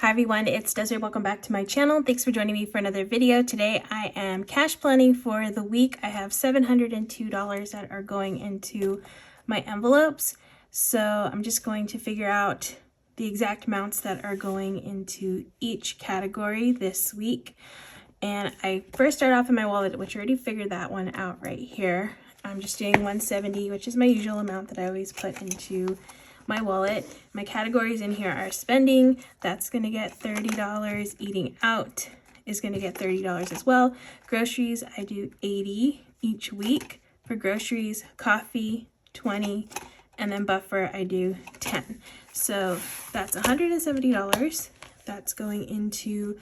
Hi everyone, it's Desiree. Welcome back to my channel. Thanks for joining me for another video. Today I am cash planning for the week. I have $702 that are going into my envelopes. So I'm just going to figure out the exact amounts that are going into each category this week. And I first start off in my wallet, which I already figured that one out right here. I'm just doing 170, which is my usual amount that I always put into my wallet. My categories in here are spending, that's gonna get $30. Eating out is gonna get $30 as well. Groceries, I do 80 each week for groceries. Coffee, 20, and then buffer, I do 10. So that's $170 that's going into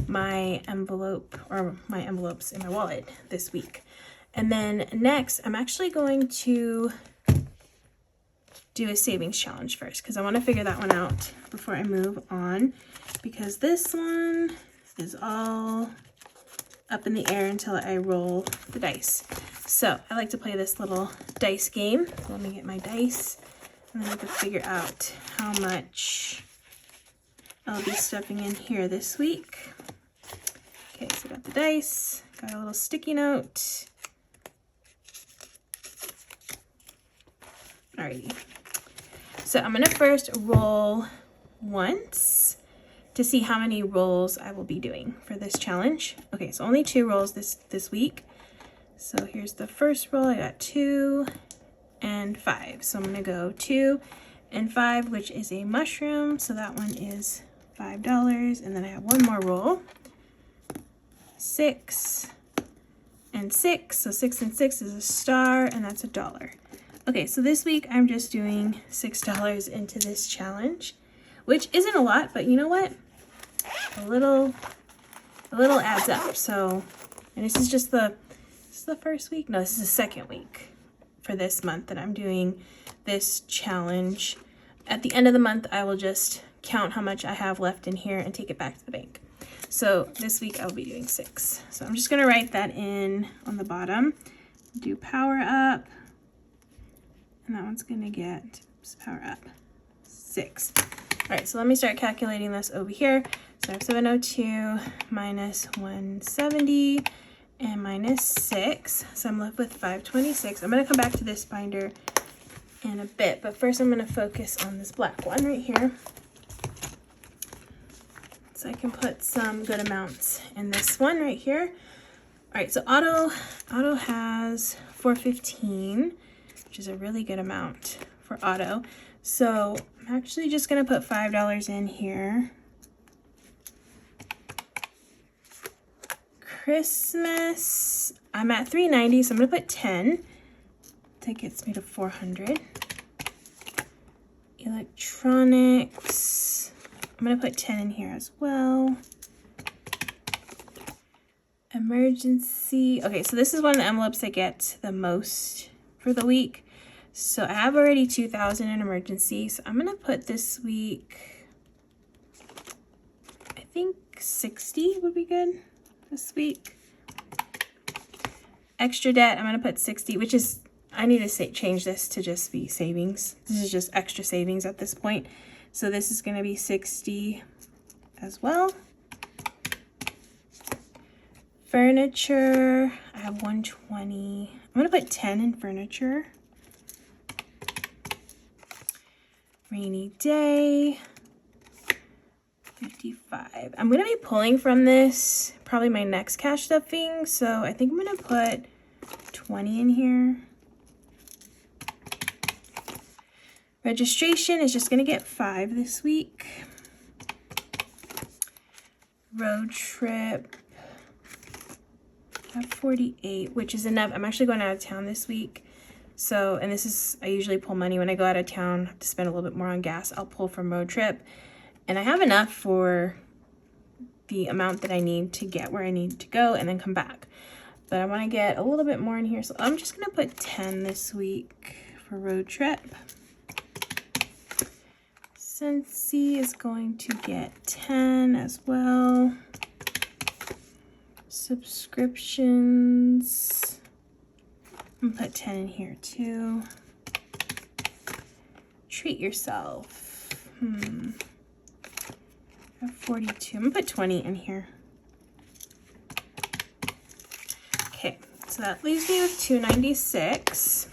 my envelope, or my envelopes in my wallet this week. And then next, I'm actually going to do a savings challenge first because I want to figure that one out before I move on, because this one is all up in the air until I roll the dice. So I like to play this little dice game. So let me get my dice and then I can figure out how much I'll be stuffing in here this week. Okay, so I got the dice, got a little sticky note. Alrighty. So I'm gonna first roll once to see how many rolls I will be doing for this challenge. Okay, so only 2 rolls this week. So here's the first roll. I got 2 and 5. So I'm gonna go 2 and 5, which is a mushroom. So that one is $5. And then I have one more roll. 6 and 6. So 6 and 6 is a star, and that's $1. Okay, so this week I'm just doing $6 into this challenge, which isn't a lot, but you know what? A little adds up. So, and this is just the first week? No, this is the second week for this month that I'm doing this challenge. At the end of the month, I will just count how much I have left in here and take it back to the bank. So this week I'll be doing 6. So I'm just gonna write that in on the bottom. Do power up. And that one's gonna get, oops, power up, 6. All right, so let me start calculating this over here. So I have 702 minus 170 and minus 6. So I'm left with 526. I'm gonna come back to this binder in a bit, but first I'm gonna focus on this black one right here. So I can put some good amounts in this one right here. All right, so auto has 415. Which is a really good amount for auto. So I'm actually just gonna put $5 in here. Christmas, I'm at $390, so I'm gonna put 10. That gets me to 400. Electronics, I'm gonna put 10 in here as well. Emergency, okay, so this is one of the envelopes that gets the most for the week. So I have already 2,000 in emergency. So I'm gonna put this week, I think 60 would be good this week. Extra debt, I'm gonna put 60, which is, I need to change this to just be savings. This is just extra savings at this point. So this is gonna be 60 as well. Furniture, I have 120. I'm gonna put 10 in furniture. Rainy day, 55. I'm gonna be pulling from this probably my next cash stuffing, so I think I'm gonna put 20 in here. Registration is just gonna get 5 this week. Road trip, I have 48, which is enough. I'm actually going out of town this week. So, and this is, I usually pull money when I go out of town, I have to spend a little bit more on gas. I'll pull from road trip. And I have enough for the amount that I need to get where I need to go and then come back. But I want to get a little bit more in here. So I'm just going to put 10 this week for road trip. Scentsy is going to get 10 as well. Subscriptions, I'm gonna put 10 in here too. Treat yourself. I have 42. I'm gonna put 20 in here. Okay, so that leaves me with 296.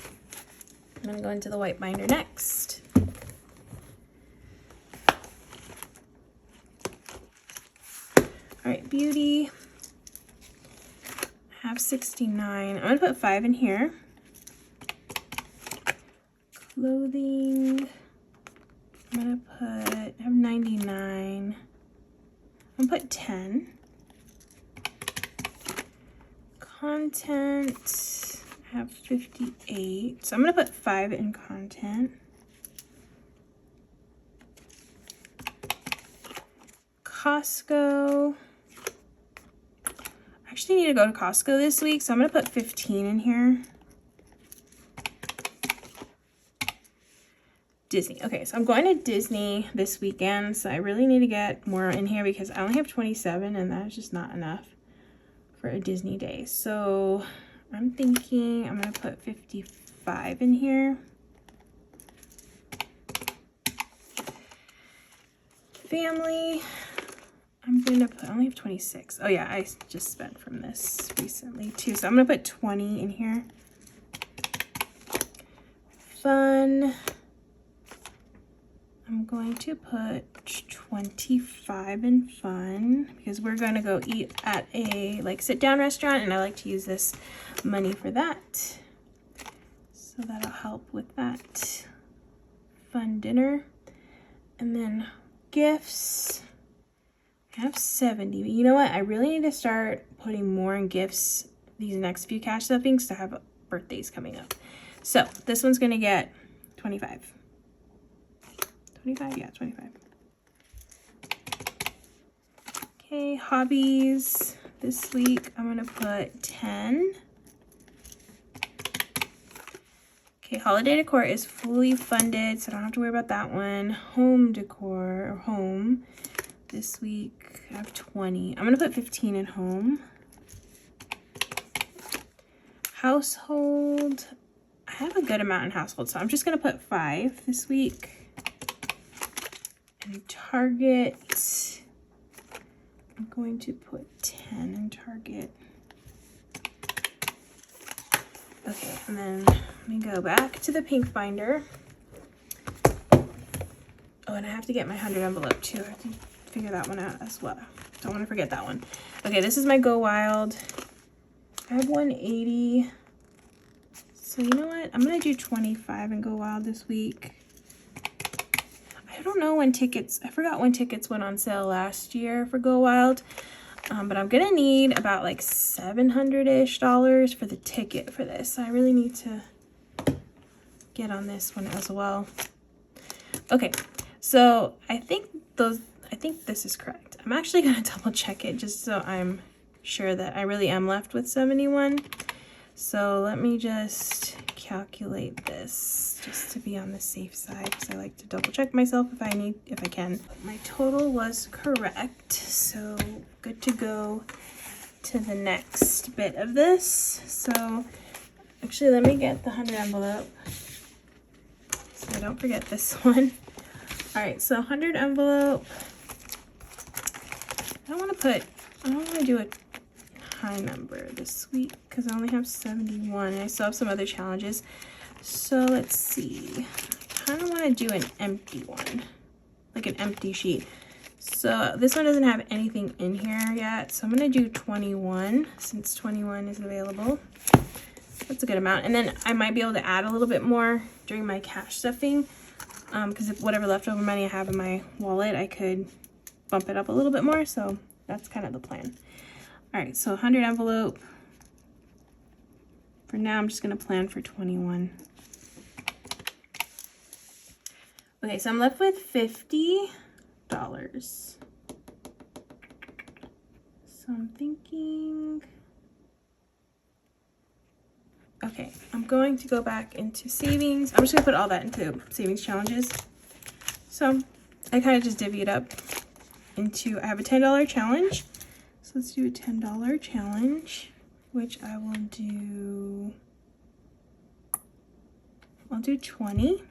I'm gonna go into the white binder next. All right, beauty. I have 69. I'm gonna put 5 in here. Clothing. I'm gonna put, I have 99. I'm gonna put 10. Content, I have 58. So I'm gonna put 5 in content. Costco. I actually need to go to Costco this week, so I'm gonna put 15 in here. Disney. Okay, so I'm going to Disney this weekend, so I really need to get more in here because I only have 27 and that's just not enough for a Disney day. So I'm thinking I'm gonna put 55 in here. Family, I'm gonna put, I only have 26. Oh yeah, I just spent from this recently too. So I'm gonna put 20 in here. Fun, I'm going to put 25 in fun because we're going to go eat at a sit down restaurant and I like to use this money for that. So that'll help with that fun dinner. And then gifts, I have 70. But you know what? I really need to start putting more in gifts these next few cash stuffings to have birthdays coming up. So this one's going to get 25. 25? Yeah, 25. Okay, hobbies. This week, I'm going to put 10. Okay, holiday decor is fully funded, so I don't have to worry about that one. Home decor, or home. This week, I have 20. I'm going to put 15 in home. Household. I have a good amount in household, so I'm just going to put 5 this week. And Target, I'm going to put 10 in Target. Okay, and then let me go back to the pink binder. Oh, and I have to get my 100 envelope too. I have to figure that one out as well. Don't want to forget that one. Okay, this is my Go Wild. I have 180. So you know what? I'm going to do 25 and Go Wild this week. I don't know when tickets, I forgot when tickets went on sale last year for Go Wild, but I'm gonna need about like $700-ish for the ticket for this. So I really need to get on this one as well. Okay, so I think this is correct. I'm actually gonna double check it just so I'm sure that I really am left with 71. So let me just calculate this just to be on the safe side because I like to double check myself if I can. My total was correct, so good to go to the next bit of this. So actually let me get the 100 envelope so I don't forget this one. All right, so 100 envelope. I don't want to do a high number this week because I only have 71 and I still have some other challenges. So let's see. I kind of want to do an empty one, like an empty sheet. So this one doesn't have anything in here yet. So I'm going to do 21 since 21 is available. That's a good amount. And then I might be able to add a little bit more during my cash stuffing because if whatever leftover money I have in my wallet, I could bump it up a little bit more. So that's kind of the plan. All right, so 100 envelope. For now, I'm just gonna plan for 21. Okay, so I'm left with $50. So I'm thinking, okay, I'm going to go back into savings. I'm just gonna put all that into savings challenges. So I kind of just divvy it up into, I have a $10 challenge. So let's do a $10 challenge, which I will do, I'll do 20.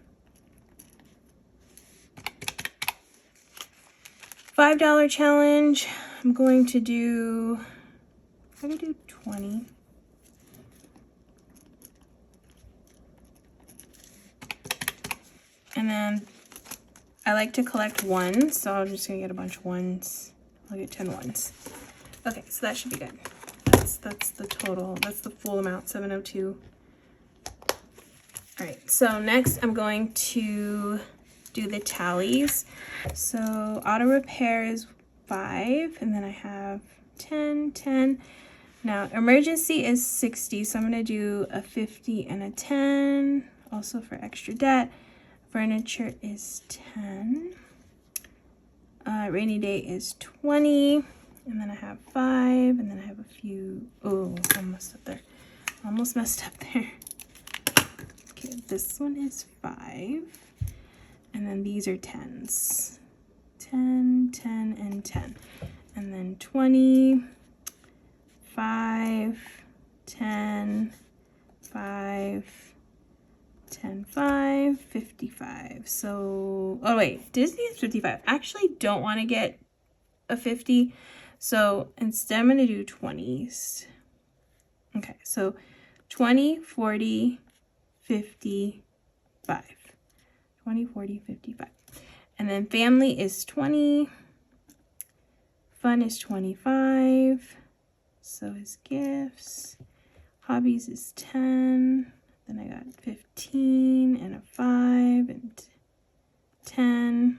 $5 challenge. I'm going to do 20. And then I like to collect ones, so I'm just gonna get a bunch of ones. I'll get 10 ones. Okay, so that should be good. That's the total, that's the full amount, 702. All right, so next I'm going to do the tallies. So auto repair is 5, and then I have 10, 10. Now emergency is 60, so I'm gonna do a 50 and a 10, also for extra debt. Furniture is 10. Rainy day is 20. And then I have 5. And then I have a few. Oh, almost up there. Almost messed up there. Okay, this one is 5. And then these are 10s. 10, 10, and 10. And then 20, 5, 10, 5, 10, 5, 55. So, oh wait, Disney is 55. I actually don't want to get a 50. So instead I'm going to do 20s. Okay, so 20, 40, 55. 20, 40, 55. And then family is 20. Fun is 25. So is gifts. Hobbies is 10. Then I got 15 and a 5 and 10.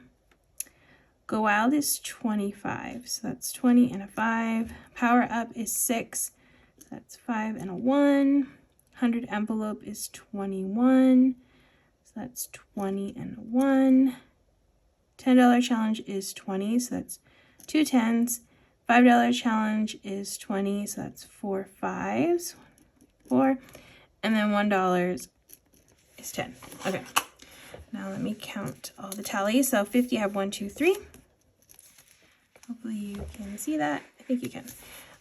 Go Wild is 25. So that's 20 and a 5. Power Up is 6. So that's 5 and a 1. 100 Envelope is 21. So that's 20 and a 1. $10 challenge is 20. So that's 2 10s. $5 challenge is 20. So that's 4 5s. 4. And then $1 is 10. Okay. Now let me count all the tallies. So 50, I have 1, 2, 3. Hopefully you can see that. I think you can.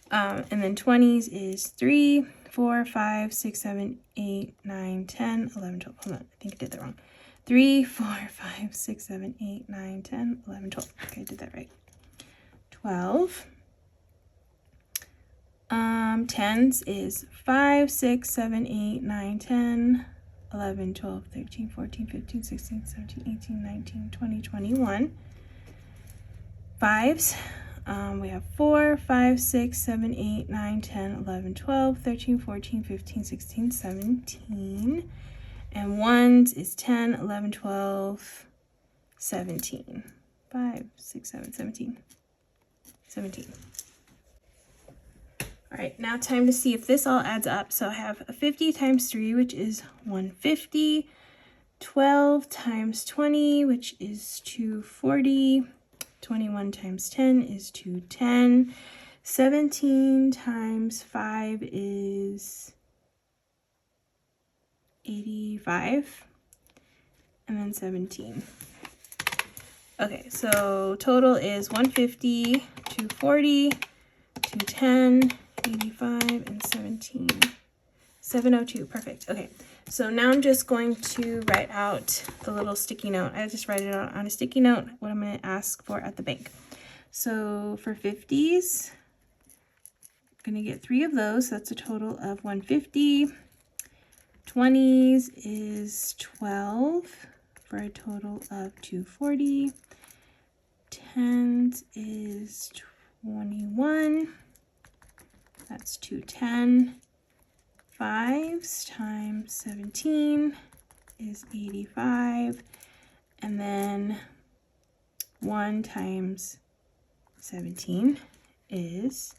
And then 20s is 3, 4, 5, 6, 7, 8, 9, 10, 11, 12. Hold on. I think I did that wrong. 3, 4, 5, 6, 7, 8, 9, 10, 11, 12. Okay, I did that right. 12. 10s is 5, 6, 7, 8, 9, 10, 11, 12, 13, 14, 15, 16, 17, 18, 19, 20, 21. 5s, we have 4, 5, 6, 7, 8, 9, 10, 11, 12, 13, 14, 15, 16, 17. And 1s is 10, 11, 12, 17. 5, 6, 7, 17. 17. All right, now time to see if this all adds up. So I have a 50 times 3, which is 150. 12 times 20, which is 240. 21 times 10 is 210. 17 times 5 is 85. And then 17. Okay, so total is 150, 240, 210, 85, and 17. 702, perfect. Okay, so now I'm just going to write out the little sticky note. I just write it out on a sticky note, what I'm going to ask for at the bank. So for 50s, I'm going to get 3 of those. That's a total of 150. 20s is 12 for a total of 240. 10s is 21. That's 210. 5s times 17 is 85. And then 1 times 17 is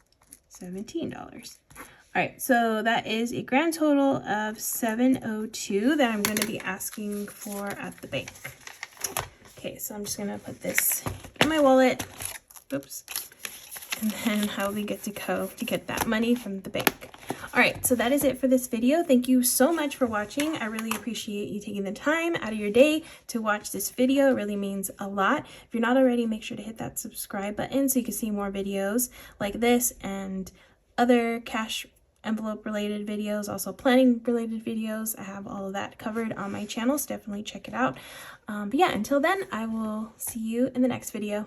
$17. All right, so that is a grand total of $702 that I'm going to be asking for at the bank. Okay, so I'm just going to put this in my wallet. Oops. And then I'll be good to go to get that money from the bank. All right, so that is it for this video. Thank you so much for watching. I really appreciate you taking the time out of your day to watch this video. It really means a lot. If you're not already, make sure to hit that subscribe button so you can see more videos like this and other cash envelope related videos, also planning related videos. I have all of that covered on my channel, so definitely check it out. But yeah, until then, I will see you in the next video.